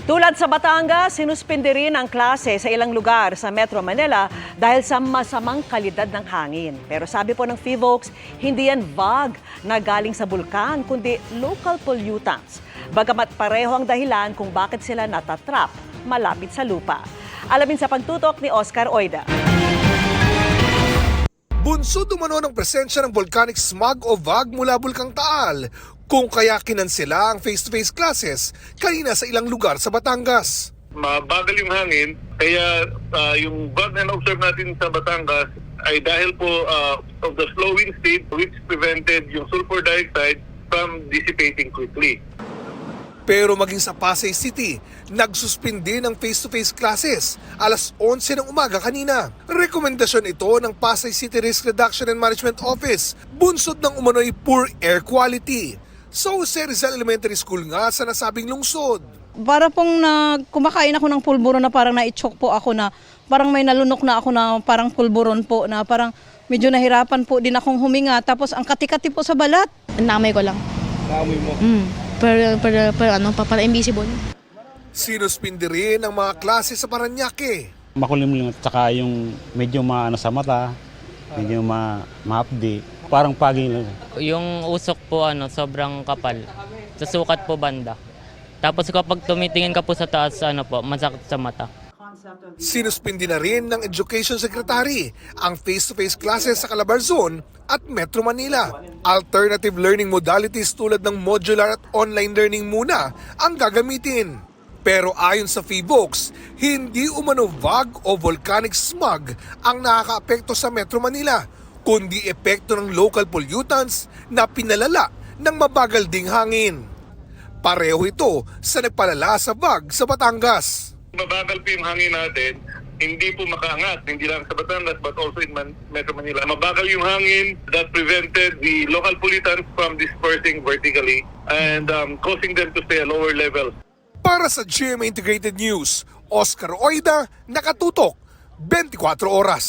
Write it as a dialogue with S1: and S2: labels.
S1: Tulad sa Batangas, sinuspindi rin ang klase sa ilang lugar sa Metro Manila dahil sa masamang kalidad ng hangin. Pero sabi po ng PHIVOLCS, hindi yan vag na galing sa bulkan, kundi local pollutants. Bagamat pareho ang dahilan kung bakit sila natatrap malapit sa lupa. Alamin sa pagtutok ni Oscar Oida.
S2: Bunsod umano ng presensya ng volcanic smog o VAG mula Bulkang Taal, kung kaya kinansela ang face-to-face classes kanina sa ilang lugar sa Batangas.
S3: Mabagal yung hangin, kaya yung VAG na na-observe natin sa Batangas ay dahil po of the slow wind speed which prevented yung sulfur dioxide from dissipating quickly.
S2: Pero maging sa Pasay City, nagsuspindi ng face-to-face classes alas 11 ng umaga kanina. Rekomendasyon ito ng Pasay City Risk Reduction and Management Office, bunsod ng umano'y poor air quality. Sa Jose Rizal Elementary School nga sa nasabing lungsod.
S4: Para pong kumakain ako ng pulburon na parang na-choke po ako na parang may nalunok na ako na parang pulburon po na parang medyo nahirapan po din akong huminga. Tapos ang kati-kati po sa balat.
S5: Namay ko lang.
S2: Naamoy mo?
S5: Para invisible.
S2: Sinuspindi rin ang mga klase sa Paranaque.
S6: Makulimlim at saka yung medyo maano sa mata, medyo mahapdi, parang pagi lang.
S7: Yung usok po sobrang kapal. Susukat po banda. Tapos kapag tumitingin ka po sa taas masakit sa mata.
S2: Sinuspindi na rin ng Education Secretary ang face-to-face classes sa Calabarzon at Metro Manila. Alternative learning modalities tulad ng modular at online learning muna ang gagamitin. Pero ayon sa PHIVOLCS, hindi umano VAG o volcanic smog ang nakakaapekto sa Metro Manila, kundi epekto ng local pollutants na pinalala ng mabagal ding hangin. Pareho ito sa nagpalala sa VAG sa Batangas.
S3: Mabagal po yung hangin natin, hindi po makaangat, hindi lang sa Batangas but also in Metro Manila. Mabagal yung hangin that prevented the local pollutants from dispersing vertically and causing them to stay at lower levels.
S2: Para sa GMA Integrated News, Oscar Oida, nakatutok, 24 oras.